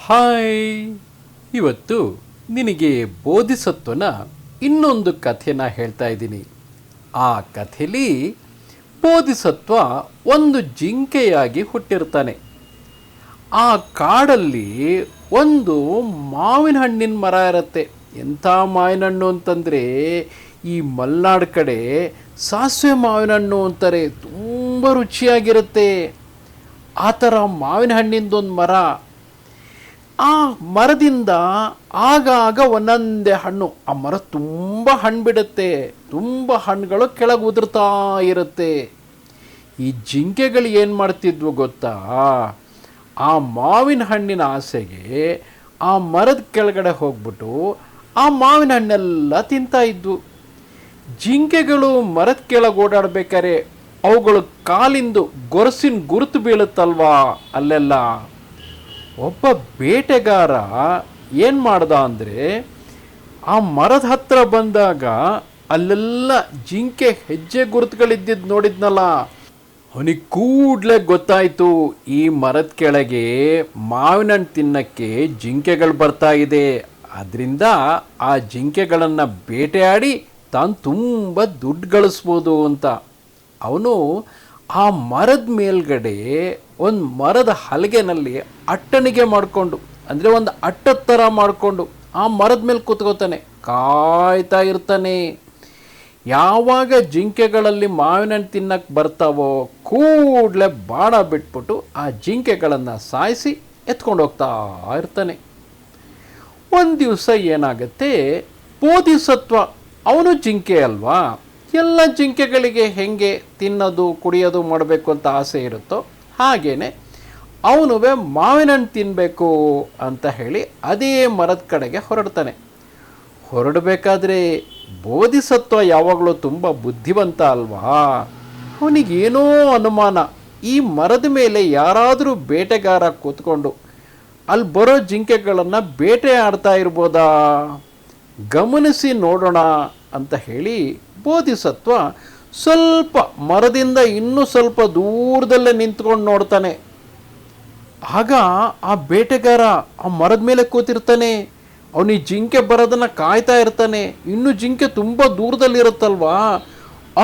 Hi, ಇವತ್ತು ನಿನಗೆ ಬೋಧಿಸತ್ವನ ಇನ್ನೊಂದು ಕಥೆನ ಹೇಳ್ತಾ ಇದ್ದೀನಿ. ಆ ಕಥೆಯಲ್ಲಿ ಬೋಧಿಸತ್ವ ಒಂದು ಜಿಂಕೆಯಾಗಿ ಹುಟ್ಟಿರ್ತಾನೆ. ಆ ಕಾಡಲ್ಲಿ ಒಂದು ಮಾವಿನ ಹಣ್ಣಿನ ಮರ ಇರುತ್ತೆ. ಎಂಥ ಮಾವಿನ ಹಣ್ಣು ಅಂತಂದರೆ ಈ ಮಲೆನಾಡು ಕಡೆ ಸಾಸಿವೆ ಮಾವಿನ ಹಣ್ಣು ಅಂತಾರೆ. ತುಂಬ ರುಚಿಯಾಗಿರುತ್ತೆ. ಆ ಥರ ಮಾವಿನ ಹಣ್ಣಿಂದೊಂದು ಮರ. ಆ ಮರದಿಂದ ಆಗಾಗ ಒಂದೊಂದೇ ಹಣ್ಣು. ಆ ಮರ ತುಂಬ ಹಣ್ಣು ಬಿಡುತ್ತೆ. ತುಂಬ ಹಣ್ಣುಗಳು ಕೆಳಗೆ ಉದುರ್ತಾ ಇರುತ್ತೆ. ಈ ಜಿಂಕೆಗಳು ಏನು ಮಾಡ್ತಿದ್ವು ಗೊತ್ತಾ? ಆ ಮಾವಿನ ಹಣ್ಣಿನ ಆಸೆಗೆ ಆ ಮರದ ಕೆಳಗಡೆ ಹೋಗ್ಬಿಟ್ಟು ಆ ಮಾವಿನ ಹಣ್ಣೆಲ್ಲ ತಿಂತಾ ಇದ್ವು. ಜಿಂಕೆಗಳು ಮರದ ಕೆಳಗೆ ಓಡಾಡ್ಬೇಕಾದ್ರೆ ಅವುಗಳು ಕಾಲಿಂದು ಗೊರಸಿನ ಗುರುತು ಬೀಳುತ್ತಲ್ವಾ ಅಲ್ಲೆಲ್ಲ. ಒಬ್ಬ ಬೇಟೆಗಾರ ಏನು ಮಾಡ್ದ ಅಂದರೆ, ಆ ಮರದ ಹತ್ರ ಬಂದಾಗ ಅಲ್ಲೆಲ್ಲ ಜಿಂಕೆ ಹೆಜ್ಜೆ ಗುರುತುಗಳಿದ್ದಿದ್ದು ನೋಡಿದ್ನಲ್ಲ. ಅವನಿಗೆ ಕೂಡಲೇ ಗೊತ್ತಾಯಿತು, ಈ ಮರದ ಕೆಳಗೆ ಮಾವಿನ ಹಣ್ಣು ತಿನ್ನಕ್ಕೆ ಜಿಂಕೆಗಳು ಬರ್ತಾ ಇದೆ. ಅದರಿಂದ ಆ ಜಿಂಕೆಗಳನ್ನು ಬೇಟೆಯಾಡಿ ತಾನು ತುಂಬ ದುಡ್ಡು ಗಳಿಸ್ಬೋದು ಅಂತ. ಅವನು ಆ ಮರದ ಮೇಲ್ಗಡೆ ಒಂದು ಮರದ ಹಲಗೆನಲ್ಲಿ ಅಟ್ಟಣಿಗೆ ಮಾಡಿಕೊಂಡು, ಅಂದರೆ ಒಂದು ಅಟ್ಟದ ಥರ ಮಾಡಿಕೊಂಡು ಆ ಮರದ ಮೇಲೆ ಕೂತ್ಕೋತಾನೆ, ಕಾಯ್ತಾ ಇರ್ತಾನೆ. ಯಾವಾಗ ಜಿಂಕೆಗಳಲ್ಲಿ ಮಾವಿನ ಹಣ್ಣು ತಿನ್ನಕ್ಕೆ ಬರ್ತಾವೋ ಕೂಡಲೇ ಬಾಣ ಬಿಟ್ಬಿಟ್ಟು ಆ ಜಿಂಕೆಗಳನ್ನು ಸಾಯಿಸಿ ಎತ್ಕೊಂಡು ಹೋಗ್ತಾ ಇರ್ತಾನೆ. ಒಂದು ದಿವಸ ಏನಾಗುತ್ತೆ, ಬೋಧಿಸತ್ವ ಅವನು ಜಿಂಕೆ ಅಲ್ವಾ, ಎಲ್ಲ ಜಿಂಕೆಗಳಿಗೆ ಹೆಂಗೆ ತಿನ್ನೋದು ಕುಡಿಯೋದು ಮಾಡಬೇಕು ಅಂತ ಆಸೆ ಇರುತ್ತೋ ಹಾಗೇನೆ ಅವನು ಮಾವಿನ ಹಣ್ಣು ತಿನ್ನಬೇಕು ಅಂತ ಹೇಳಿ ಅದೇ ಮರದ ಕಡೆಗೆ ಹೊರಡ್ತಾನೆ. ಹೊರಡಬೇಕಾದ್ರೆ ಬೋಧಿಸತ್ವ ಯಾವಾಗಲೂ ತುಂಬ ಬುದ್ಧಿವಂತ ಅಲ್ವಾ. ಅವನಿಗೇನೋ ಅನುಮಾನ, ಈ ಮರದ ಮೇಲೆ ಯಾರಾದರೂ ಬೇಟೆಗಾರ ಕೂತ್ಕೊಂಡು ಅಲ್ಲಿ ಬರೋ ಜಿಂಕೆಗಳನ್ನು ಬೇಟೆ ಆಡ್ತಾ ಇರ್ಬೋದಾ, ಗಮನಿಸಿ ನೋಡೋಣ ಅಂತ ಹೇಳಿ ಬೋಧಿಸತ್ವ ಸ್ವಲ್ಪ ಮರದಿಂದ ಇನ್ನೂ ಸ್ವಲ್ಪ ದೂರದಲ್ಲೇ ನಿಂತ್ಕೊಂಡು ನೋಡ್ತಾನೆ. ಆಗ ಆ ಬೇಟೆಗಾರ ಆ ಮರದ ಮೇಲೆ ಕೂತಿರ್ತಾನೆ. ಅವನಿಗೆ ಜಿಂಕೆ ಬರೋದನ್ನು ಕಾಯ್ತಾ ಇರ್ತಾನೆ. ಇನ್ನು ಜಿಂಕೆ ತುಂಬ ದೂರದಲ್ಲಿರುತ್ತಲ್ವಾ,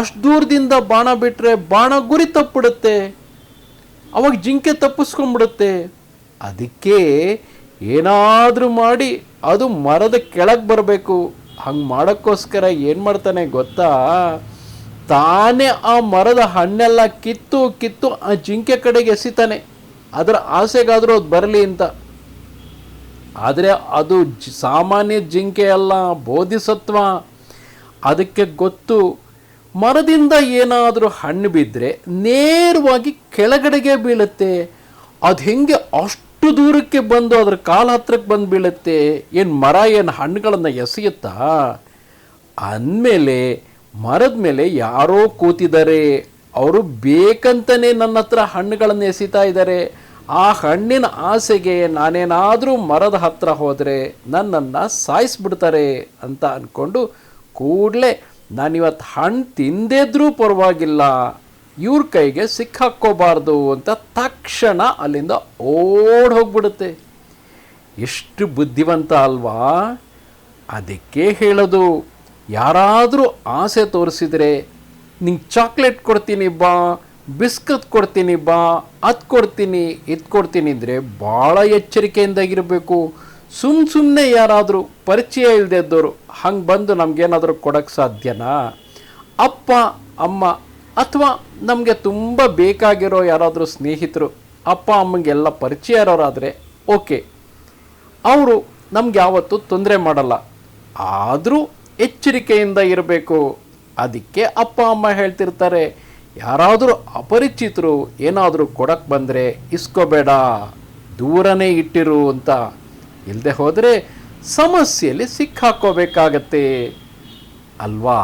ಅಷ್ಟು ದೂರದಿಂದ ಬಾಣ ಬಿಟ್ಟರೆ ಬಾಣ ಗುರಿ ತಪ್ಪಿಬಿಡುತ್ತೆ. ಅವಾಗ ಜಿಂಕೆ ತಪ್ಪಿಸ್ಕೊಂಡ್ಬಿಡುತ್ತೆ. ಅದಕ್ಕೆ ಏನಾದರೂ ಮಾಡಿ ಅದು ಮರದ ಕೆಳಗೆ ಬರಬೇಕು. ಹಂಗೆ ಮಾಡೋಕ್ಕೋಸ್ಕರ ಏನು ಮಾಡ್ತಾನೆ ಗೊತ್ತಾ, ತಾನೇ ಆ ಮರದ ಹಣ್ಣೆಲ್ಲ ಕಿತ್ತು ಆ ಜಿಂಕೆ ಕಡೆಗೆ ಎಸಿತಾನೆ. ಅದರ ಆಸೆಗಾದರೂ ಅದು ಬರಲಿ ಅಂತ. ಆದರೆ ಅದು ಸಾಮಾನ್ಯ ಜಿಂಕೆ ಅಲ್ಲ, ಬೋಧಿಸತ್ವ. ಅದಕ್ಕೆ ಗೊತ್ತು, ಮರದಿಂದ ಏನಾದರೂ ಹಣ್ಣು ಬಿದ್ದರೆ ನೇರವಾಗಿ ಕೆಳಗಡೆಗೆ ಬೀಳುತ್ತೆ. ಅದು ಹೆಂಗೆ ಅಷ್ಟು ದೂರಕ್ಕೆ ಬಂದು ಅದ್ರ ಕಾಲ ಹತ್ರಕ್ಕೆ ಬಂದು ಬೀಳುತ್ತೆ. ಏನು ಮರ ಏನು ಹಣ್ಣುಗಳನ್ನು ಎಸೆಯುತ್ತಾ? ಅಂದಮೇಲೆ ಮರದ ಮೇಲೆ ಯಾರೋ ಕೂತಿದ್ದಾರೆ, ಅವರು ಬೇಕಂತಲೇ ನನ್ನ ಹತ್ರ ಹಣ್ಣುಗಳನ್ನು ಎಸಿತಾ ಇದ್ದಾರೆ. ಆ ಹಣ್ಣಿನ ಆಸೆಗೆ ನಾನೇನಾದರೂ ಮರದ ಹತ್ರ ಹೋದರೆ ನನ್ನನ್ನು ಸಾಯಿಸ್ಬಿಡ್ತಾರೆ ಅಂತ ಅಂದ್ಕೊಂಡು ಕೂಡಲೇ ನಾನಿವತ್ತು ಹಣ್ಣು ತಿಂದೇದ್ರೂ ಪರವಾಗಿಲ್ಲ, ಇವ್ರ ಕೈಗೆ ಸಿಕ್ಕಾಕ್ಕೋಬಾರ್ದು ಅಂತ ತಕ್ಷಣ ಅಲ್ಲಿಂದ ಓಡಿ ಹೋಗ್ಬಿಡುತ್ತೆ. ಎಷ್ಟು ಬುದ್ಧಿವಂತ ಅಲ್ವಾ. ಅದಕ್ಕೆ ಹೇಳೋದು, ಯಾರಾದರೂ ಆಸೆ ತೋರಿಸಿದರೆ ನಿಂಗೆ ಚಾಕ್ಲೇಟ್ ಕೊಡ್ತೀನಿ ಬಾ, ಬಿಸ್ಕತ್ ಕೊಡ್ತೀನಿ ಬಾ, ಅದು ಕೊಡ್ತೀನಿ ಇದು ಕೊಡ್ತೀನಿ ಅಂದರೆ ಭಾಳ ಎಚ್ಚರಿಕೆಯಿಂದಾಗಿರಬೇಕು. ಸುಮ್ಮನೆ ಯಾರಾದರೂ ಪರಿಚಯ ಇಲ್ಲದಿದ್ದವರು ಹಂಗೆ ಬಂದು ನಮಗೇನಾದರೂ ಕೊಡೋಕ್ಕೆ ಸಾಧ್ಯನಾ? ಅಪ್ಪ ಅಮ್ಮ ಅಥವಾ ನಮಗೆ ತುಂಬ ಬೇಕಾಗಿರೋ ಯಾರಾದರೂ ಸ್ನೇಹಿತರು, ಅಪ್ಪ ಅಮ್ಮಂಗೆಲ್ಲ ಪರಿಚಯ ಇರೋರಾದರೆ ಓಕೆ, ಅವರು ನಮ್ಗೆ ಯಾವತ್ತೂ ತೊಂದರೆ ಮಾಡಲ್ಲ. ಆದರೂ ಎಚ್ಚರಿಕೆಯಿಂದ ಇರಬೇಕು. ಅದಕ್ಕೆ ಅಪ್ಪ ಅಮ್ಮ ಹೇಳ್ತಿರ್ತಾರೆ, ಯಾರಾದರೂ ಅಪರಿಚಿತರು ಏನಾದರೂ ಕೊಡಕ್ಕೆ ಬಂದರೆ ಇಸ್ಕೋಬೇಡ, ದೂರನೇ ಇಟ್ಟಿರು ಅಂತ. ಇಲ್ಲದೆ ಹೋದರೆ ಸಮಸ್ಯೆಯಲ್ಲಿ ಸಿಕ್ಕಾಕೋಬೇಕಾಗತ್ತೆ ಅಲ್ವಾ.